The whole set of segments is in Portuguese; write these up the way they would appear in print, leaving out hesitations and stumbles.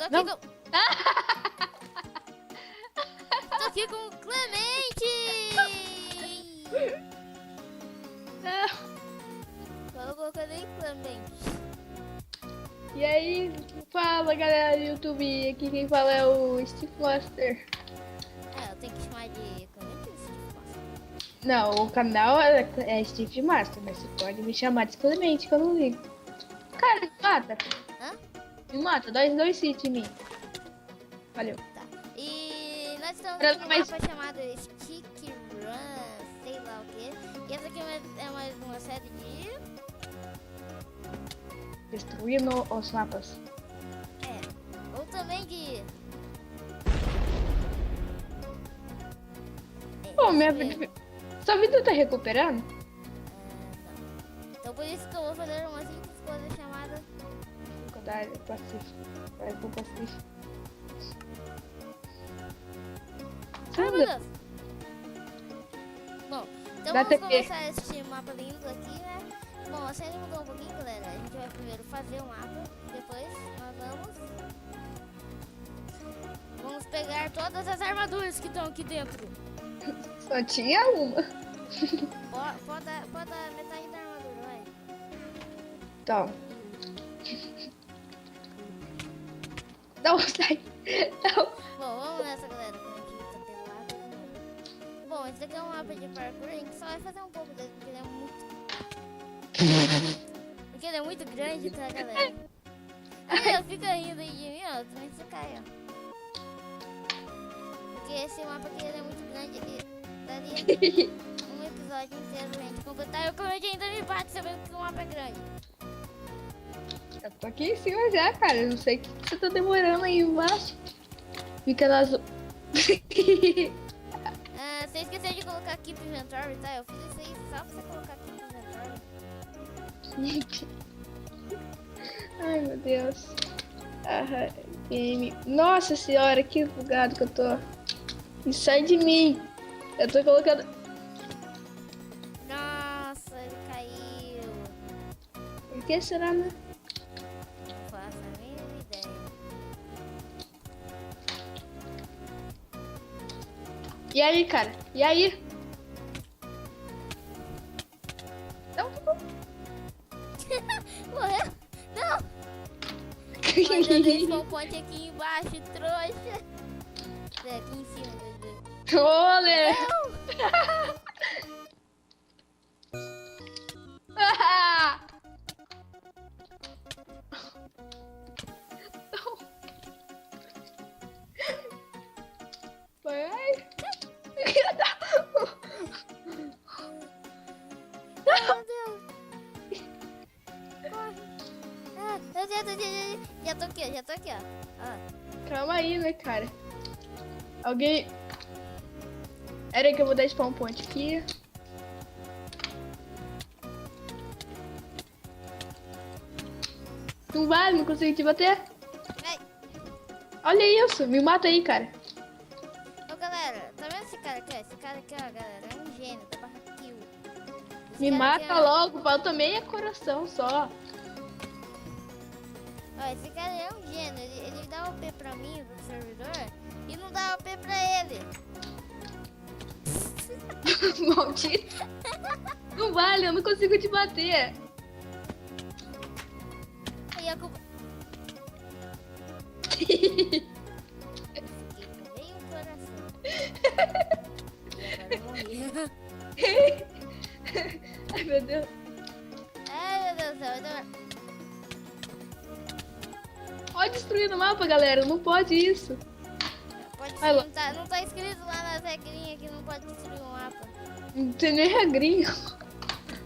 aqui Não. com... Tô aqui com o Clemente! Fala colocando aí, Clemente. E aí, fala galera do YouTube, aqui quem fala é o Steve Master. Eu tenho que chamar de Clemente ou Steve Master? Não, o canal é Steve Master, mas você pode me chamar de Clemente, que eu não ligo. Cara, me mata. Hã? Me mata, dá dois hits em mim. Valeu. Tá. E nós estamos Pra aqui num mais- mapa chamado Stick Run, sei lá o que. E essa aqui é mais uma série de... Destruindo os mapas. Ou também de... Pô, minha isso mesmo. vida... Sua vida tá recuperando? Não. Então por isso que eu vou fazer uma simples coisa chamada... Dificuldade pacífico. Vai pro pacífico. Ai, meu Deus. Bom, então Dá vamos TP. começar este mapa lindo aqui, né? Bom, a série mudou um pouquinho, galera. A gente vai primeiro fazer o mapa, depois nós vamos pegar todas as armaduras que estão aqui dentro. Só tinha uma. Pode dar metade da armadura, vai. Então. Não, sai. Não. Bom, vamos nessa, galera. Quando a gente tá pelado. Bom, esse daqui é um mapa de parkour. A gente só vai fazer um pouco dele, porque ele é muito... Porque ele é muito grande, tá, galera? Aí, fica rindo aí de mim, ó. Também você cai, ó. Porque esse mapa aqui ele é muito grande. Ele daria um episódio inteiro pra gente completar. E o Clemente ainda me bate sabendo que o mapa é grande. Eu tô aqui em cima já, cara. Eu não sei o que você tá demorando aí embaixo. Fica nas. Você esqueceu de colocar aqui pro inventory, tá? Eu fiz isso aí só pra você colocar aqui pro inventory. Ai, meu Deus. Game. Nossa senhora, que bugado que eu tô. E sai de mim. Eu tô colocando. Nossa, ele caiu. Por que será, né? Não faço a mínima ideia. E aí, cara? E aí? Não, tá bom. Morreu? Não! Mas eu dei spawn point aqui embaixo, trouxa. É, aqui em cima, bebê. Olê! Vai. Meu Deus! Corre! Já tô aqui, ó. Calma aí, né, cara? Alguém... Era aí que eu vou dar spawn point aqui. Não vai, não consigo te bater. Ai. Olha isso, me mata aí, cara. Ô, galera, tá vendo esse cara aqui, ó? Esse cara aqui, ó, galera, é um gênio, tá barra kill. Esse Me cara mata aqui, ó, logo, falta meia coração só. Ó, esse cara é um gênio, ele dá OP pra mim, pro servidor, e não dá OP pra ele. Maldito. Não vale, eu não consigo te bater. Aí a culpa... Fiquei com meio coração. E agora eu morri. Ai, meu Deus. Ai, meu Deus do céu, vai demorar. Pode destruir no mapa, galera. Não pode isso. Pode Vai sim, lá. não tá escrito lá nas regrinhas que não pode destruir o mapa. Não tem nem regrinha.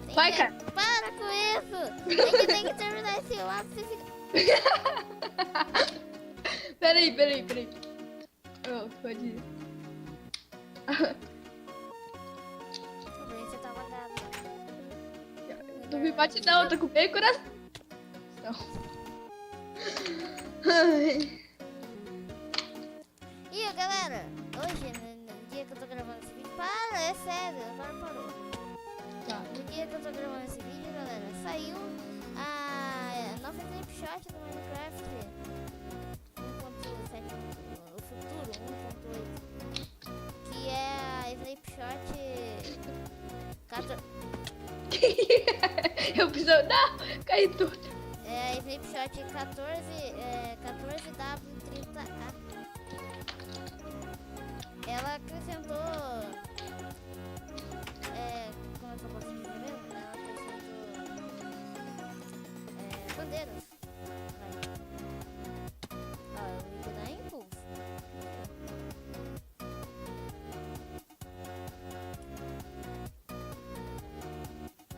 Tem Vai, que- cara. Para com isso! É que tem que terminar esse mapa, você fica... Peraí. Oh, pode ir. Você tá vagado. Não me bate não, eu tô com meio coração. Ai. E galera, hoje, no dia que eu tô gravando esse vídeo, para, é sério, agora parou. Tá. No dia que eu tô gravando esse vídeo, galera, saiu a nova clip shot do Minecraft 1.6. Eu preciso... Não, caí tudo. É, Snapshot 14W30A. Ela acrescentou. Como é que eu posso dizer mesmo? Ela acrescentou. Bandeiras. Vai. Ó, eu ligo da Impulse.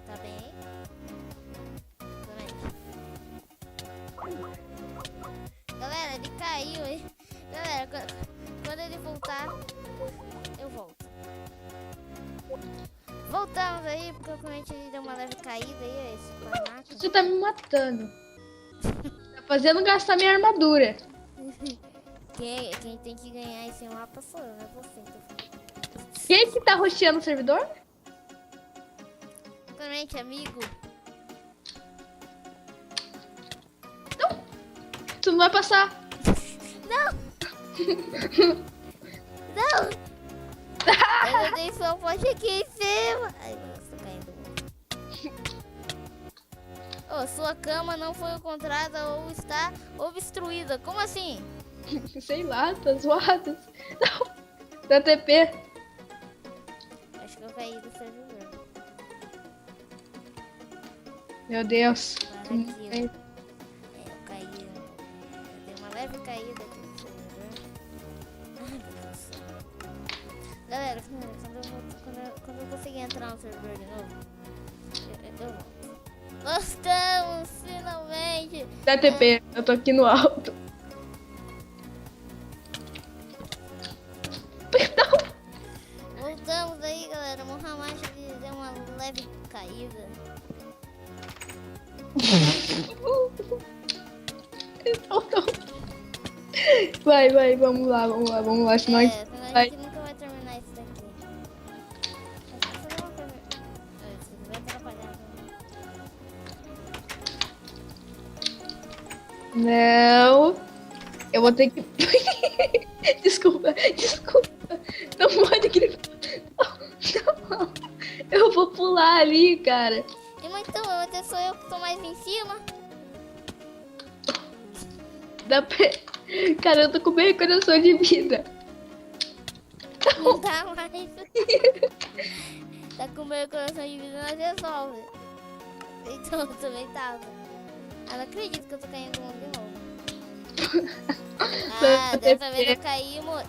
Tá bem aí? Galera, ele caiu, hein? Galera, quando ele voltar, eu volto. Voltamos aí, porque o corrente ele deu uma leve caída aí, esse panaca. Você tá me matando. Tá fazendo gastar minha armadura. Quem tem que ganhar esse mapa sou eu, não é você. Então. Quem que tá rosteando o servidor? Corrente, amigo. Tu não vai passar. Não! Não! Eu dei só um pote aqui em cima. Ai, mano, tô caindo. Oh, sua cama não foi encontrada ou está obstruída. Como assim? Sei lá, tá zoado. Não. Dá TP. Acho que eu caí do servidor. Meu Deus. Para aqui, ó. Eu caí. Eu dei uma leve caída aqui no servidor. Ai, meu Deus. Galera, quando eu conseguir entrar no servidor de novo, eu volto. Nós estamos, finalmente! Dá TP. Eu tô aqui no alto. Voltamos aí, galera. Mohamed deu uma leve caída. Vai, vamos lá, senão a gente Senão a vai. gente nunca vai terminar isso daqui. Mas vou fazer uma coisa. Isso vai atrapalhar. Não. Eu vou ter que... Desculpa. Não pode gritar. Não. Eu vou pular ali, cara. Mas então, até sou eu que tô mais em cima. Cara, eu tô com meio coração de vida. Não dá mais. Tá com meu coração de vida, nós resolve. Então eu também tava. Eu não acredito que eu tô caindo de novo. Ah, dessa vez eu caí, amor.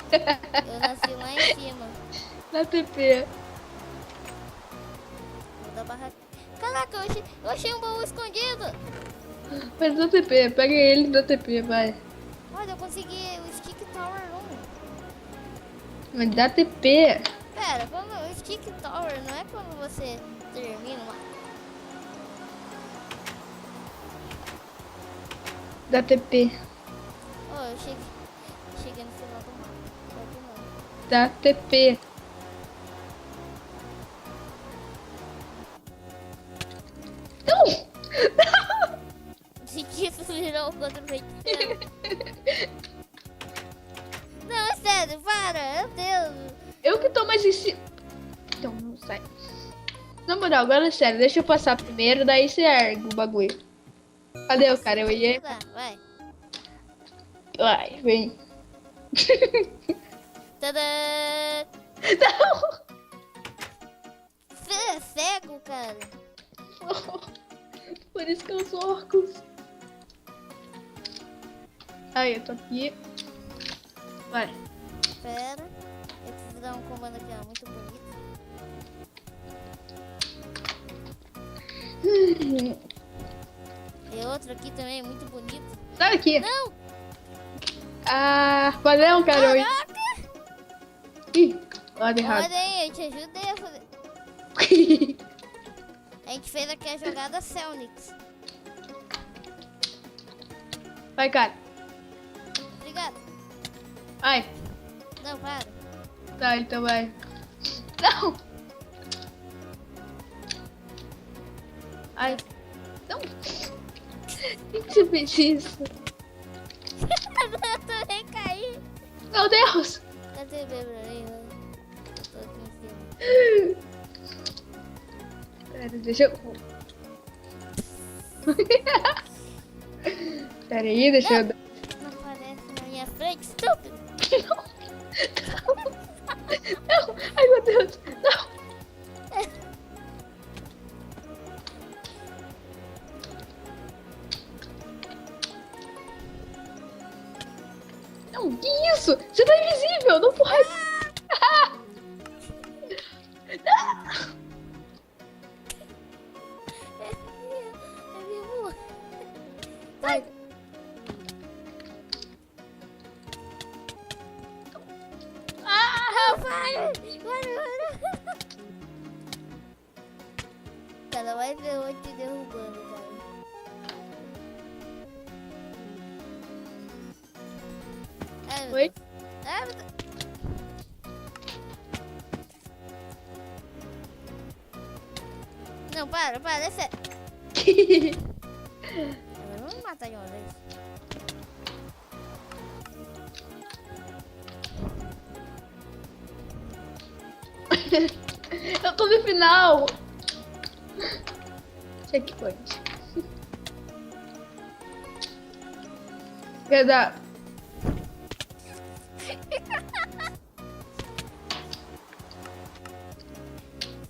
Eu nasci lá em cima. Na TP. Vou dar barra. Caraca, eu achei um baú escondido. Mas dá TP, pega ele e dá TP, vai. Olha, eu consegui o Stick Tower 1. Mas dá TP. Pera, o Stick Tower não é quando você termina uma... Dá TP. Oh, eu cheguei no final do mapa. Só que não. Dá TP. Não! Isso virou contra o feiticeiro. Não, é sério, para, meu Deus. Eu que tô mais em cima. Então, não sai. Na moral, agora é sério, deixa eu passar primeiro, daí você ergue o bagulho. Cadê o cara? Eu ia. Tá, vai. Vai, vem. Tadã! Não! Você é cego, cara. Por isso que eu uso óculos. Aí, eu tô aqui. Vai. Pera. Eu preciso dar um comando aqui, ó. Muito bonito. E outro aqui também, muito bonito. Sai daqui. Não! Ah, valeu, cara. Caraca! Ih, lado errado. Olha aí, eu te ajudei a fazer. A gente fez aqui a jogada Celnix. Vai, cara. Obrigado. Vai. Não, para. Tá, então vai. Não! Ai. Não! Por que você fez isso? Eu também caí. Meu Deus! Cadê o bebê pra mim? Eu tô aqui em Pera, deixa eu... Pera aí, deixa eu... Não aparece na minha frente, estúpido. Não! Ai, meu Deus! Não! Não, que isso? Você tá invisível, não pode! É vivo. Vai! Ah, vai! Cara, vai ver eu te derrubando, cara. Ai, meu Oi? Deus. Ai, meu Deus. Não, para, é sério. Vamos me matar de uma vez. Eu tô no final! Checkpoint. Quer dar...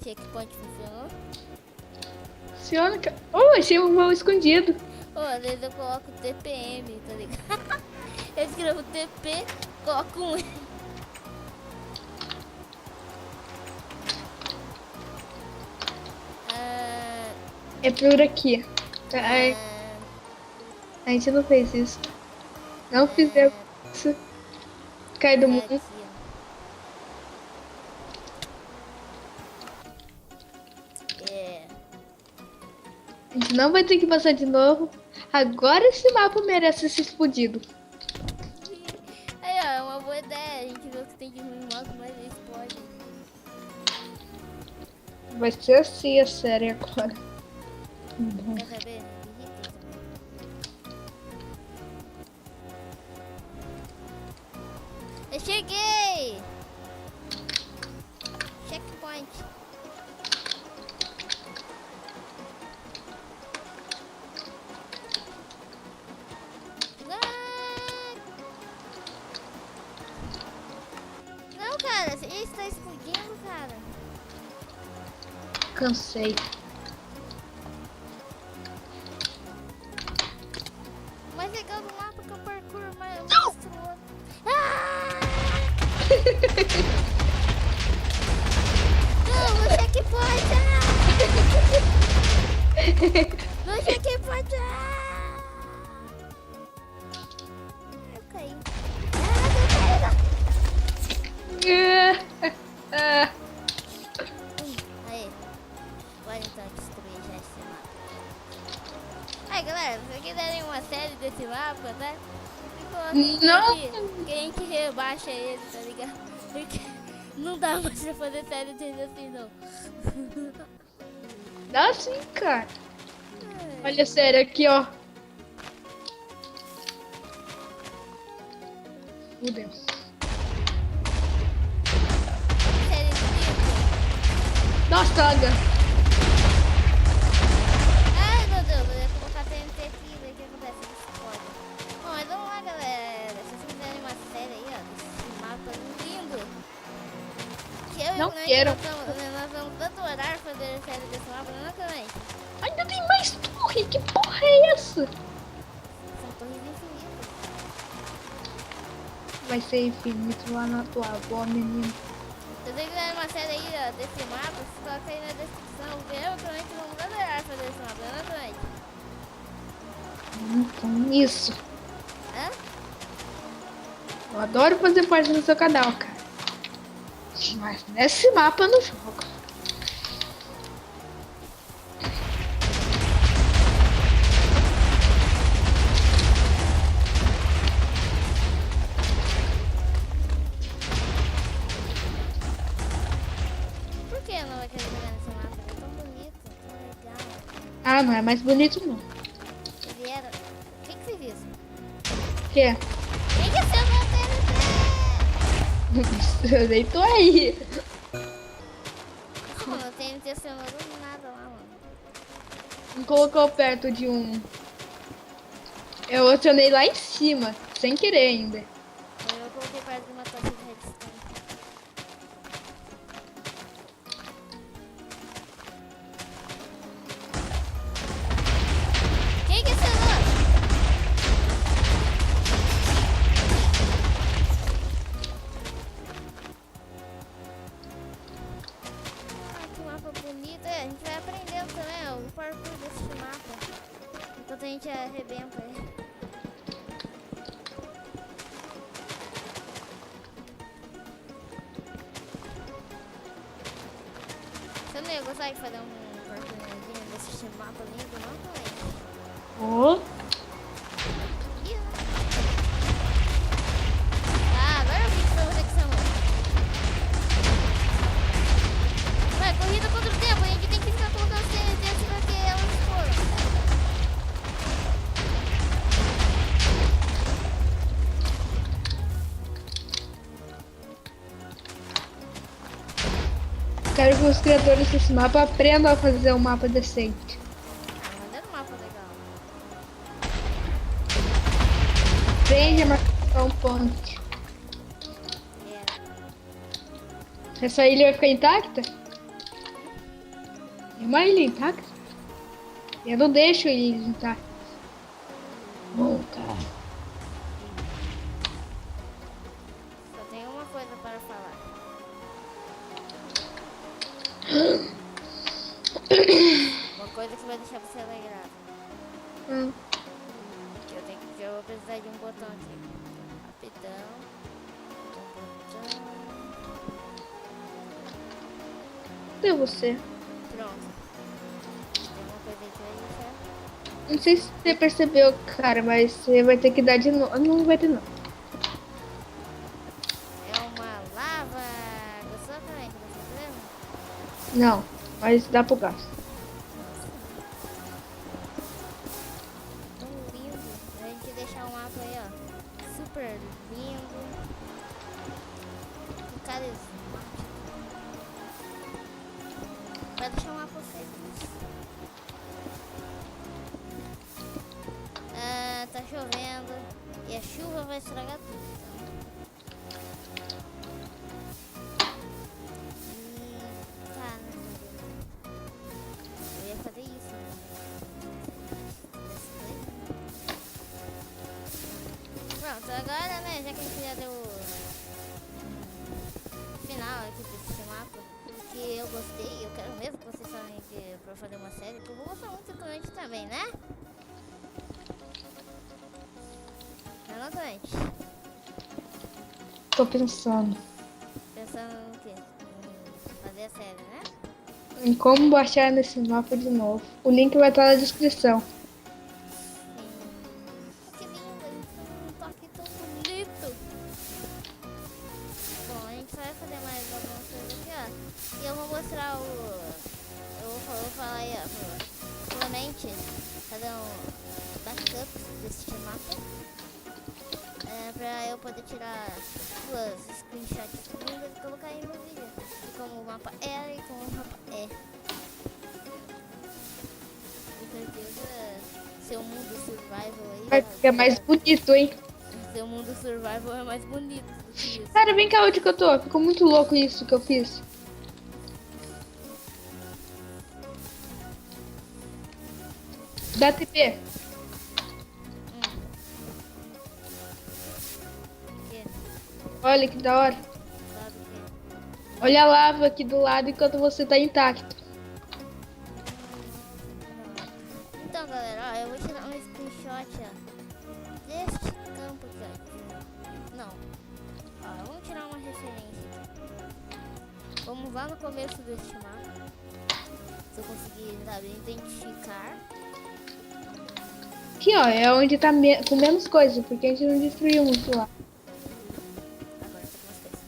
Checkpoint funcionou? Funciona, cara. Oh, achei um voo escondido. Ô, às vezes eu coloco TPM, tá ligado? Eu escrevo TP, coloco um. Ah, É por aqui. Ai, ah, a gente não fez isso. Não fizemos isso. Cai do aqui, mundo. ó. É. A gente não vai ter que passar de novo. Agora esse mapa merece ser explodido. Aí, ó, é uma boa ideia. A gente vê o que tem de ruim logo, mas eles podem. Vai ser assim a série agora. Quer saber? Digitei também. Eu cheguei! Checkpoint. Não, cara, isso tá explodindo, cara. Cansei. Mais legal do mapa que o parkour mais monstruoso. Ah! Não, você que pode! Você que pode! Eu caí. Aí. Bora então destruir já esse mapa. Aí galera, se quiserem uma série desse mapa, né? Não. Que a gente rebaixa ele, tá ligado? Porque não dá mais pra fazer série dele assim, não. Dá sim, cara. Olha a série aqui, ó. Meu Deus. Série do Nossa, droga. Ai meu Deus, eu ia colocar TNT aqui, daí o que acontece? Ele explode. Bom, mas vamos lá galera, se vocês quiserem uma série aí, ó, desse mapa lindo. Que eu Não e o quero. nós vamos adorar fazer série desse mapa, não é também? Ainda tem mais torre. Que porra é essa? São torres infinitas. Vai ser infinito lá na tua avó, menino. Se vocês quiserem uma série aí, ó, desse mapa, vocês colocam aí na descrição, porque eu provavelmente vamos adorar fazer esse mapa, não é também? Então, isso. Hã? Eu adoro fazer parte do seu canal, cara. Mas nesse mapa eu não jogo. Por que eu não vai querer jogar nesse mapa? É tão bonito, tão legal. Ah, não é mais bonito, não. Ele era... Quem que fez isso? O quê? Quem que é seu meu TNT? Eu nem tô aí. colocou perto de um. Eu acionei lá em cima, sem querer ainda. Eu coloquei perto de uma tocha de redstone. Quem que acionou? Ah, que mapa bonito. É, a gente vai aprendendo também ó, o parkour desse mapa. Enquanto a gente arrebenta ele. Você não ia gostar de fazer um parkourzinho desse mapa lindo, não, também? Oh, Ih, ah, agora eu vi que foi você que chamou. Vai, corrida contra o tempo, a gente tem que ficar colocando os TNT assim pra que elas foram. quero que os criadores desse mapa aprendam a fazer um mapa decente. Ah, mas era um mapa legal. Aprende a marcar um ponte. É. Essa ilha vai ficar intacta? É uma ilha intacta? Eu não deixo ilhas intactas. Bom, cara. Só tenho uma coisa para falar. Uma coisa que vai deixar você alegrado. Eu vou precisar de um botão aqui. Rapidão. Um botão. Cadê você? Pronto. Tem uma coisa aí que vai deixar. Não sei se você percebeu, cara, mas você vai ter que dar de novo. Não vai ter não. É uma lava. Gostou também que você fazendo? Não, mas dá pro gasto. Tão lindo. A gente deixar o mapa aí, ó. Super lindo. Um carismático. Vai deixar o mapa feliz. Ah, tá chovendo. E a chuva vai estragar tudo. Tá, né? Eu ia fazer isso, né? Pronto, agora, né, já que a gente já deu o final aqui desse mapa, que eu gostei, eu quero mesmo que vocês falem pra fazer uma série, que eu vou gostar muito do Clemente também, né? Não, Clemente? Tô pensando Pensando no quê? Em fazer a série, né? em como baixar nesse mapa de novo. O link vai estar na descrição. Que lindo, eles têm um toque tão bonito. Bom, a gente vai fazer mais algumas coisas aqui, ó. E eu vou mostrar o... vou falar aí, ó, pro Clemente fazer um backup desse mapa. Pra eu poder tirar duas screenshots lindas e colocar aí no vídeo. De como o mapa era e como o mapa é. Com certeza, seu mundo survival aí... Vai ficar mais bonito, hein? Seu mundo survival é mais bonito do que isso. Cara, vem cá onde que eu tô. Ficou muito louco isso que eu fiz. Dá TP. Que? Olha que da hora. Sabe o que? Olha a lava aqui do lado enquanto você tá intacto. Então, galera, ó, eu vou tirar um screenshot, ó, deste campo aqui, ó. Não. Ó, vamos tirar uma referência aqui. Vamos lá no começo deste mapa. Se eu conseguir, sabe, identificar. Aqui, ó, é onde tá com menos coisa, porque a gente não destruiu muito lá. Agora eu tô com umas coisas.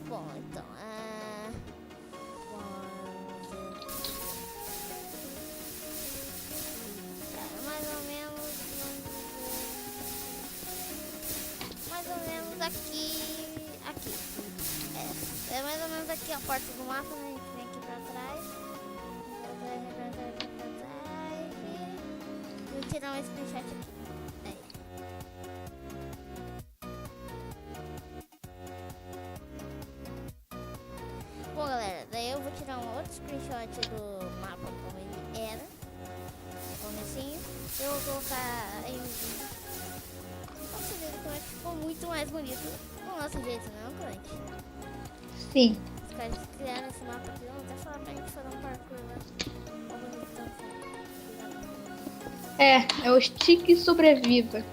Bom, então, mais ou menos, mais ou menos aqui. É mais ou menos aqui a porta do mapa, né? A gente vem aqui pra trás. Vou tirar um screenshot aqui. Aí. Bom, galera, daí eu vou tirar um outro screenshot do mapa como ele era. Comecinho. Eu vou colocar aí no vídeo. Nossa, ver como é que ficou muito mais bonito do nosso jeito, não, Crunch? Sim. Os caras criaram esse mapa aqui, vão até falar pra gente fazer um parkour lá. Ó, bonitão, É o stick sobreviva. Se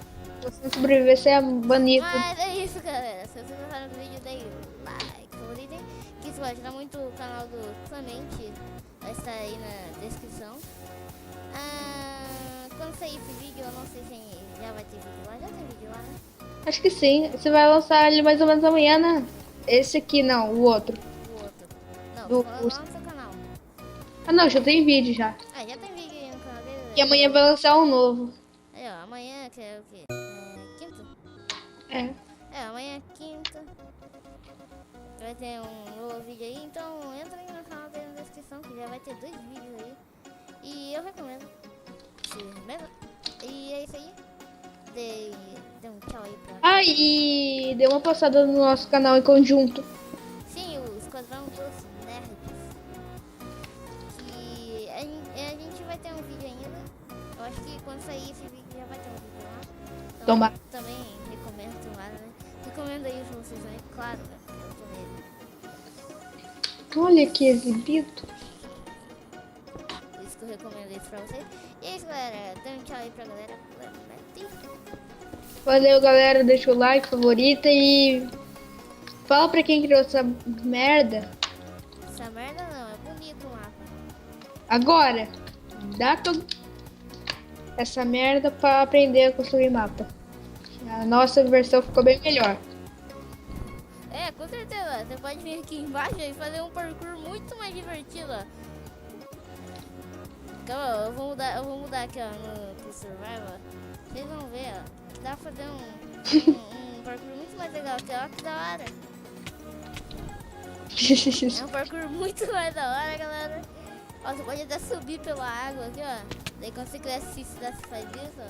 você sobreviver, você é banido. Mas é isso, galera. Se vocês gostaram do vídeo, dê like, favoritem. Que isso vai ajudar muito o canal do Clemente. Vai estar aí na descrição. Quando sair esse vídeo, eu não sei se já vai ter vídeo lá. Já tem vídeo lá, né? Acho que sim. Você vai lançar ele mais ou menos amanhã, né? Esse aqui não, o outro. O outro. Não, Do- tô falando lá no seu canal. Ah não, já tem vídeo já. Ah, já tem vídeo aí no canal dele. E amanhã vai lançar um novo. Aí, ó, amanhã que é o quê? Quinta? É. Amanhã é quinta. Vai ter um novo vídeo aí, então entra aí no canal dele na descrição que já vai ter 2 vídeos aí. E eu recomendo. Se recomenda. E é isso aí. Dê um tchau aí pra... Ah, e dê uma passada no nosso canal em conjunto. Sim, o Esquadrão dos Nerds. Que a gente vai ter um vídeo ainda. Eu acho que quando sair esse vídeo já vai ter um vídeo lá. Então, Toma. também recomendo lá, né? Recomendo aí pra vocês, né? Claro, né? Eu tô nele. Olha que exibido. Por isso que eu recomendo isso pra vocês. E é isso, galera. Dê um tchau aí pra galera. Valeu, galera. Deixa o like, favorita e fala pra quem criou essa merda. Essa merda não, é bonito o mapa. Agora, dá todo essa merda pra aprender a construir mapa. A nossa versão ficou bem melhor. É, com certeza. Você pode vir aqui embaixo e fazer um parkour muito mais divertido, ó. Calma, eu vou mudar aqui, ó, pro Survival. Vocês vão ver, ó. Que dá pra fazer um parkour muito mais legal aqui, ó. Que da hora. É um parkour muito mais da hora, galera. Ó, você pode até subir pela água aqui, ó. Daí quando você quiser se faz isso, ó.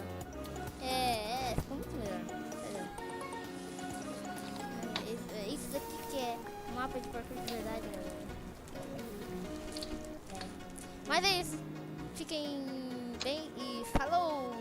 Ficou muito melhor. Isso daqui que é um mapa de parkour de verdade, galera. Mas é isso. Fiquem bem e falou!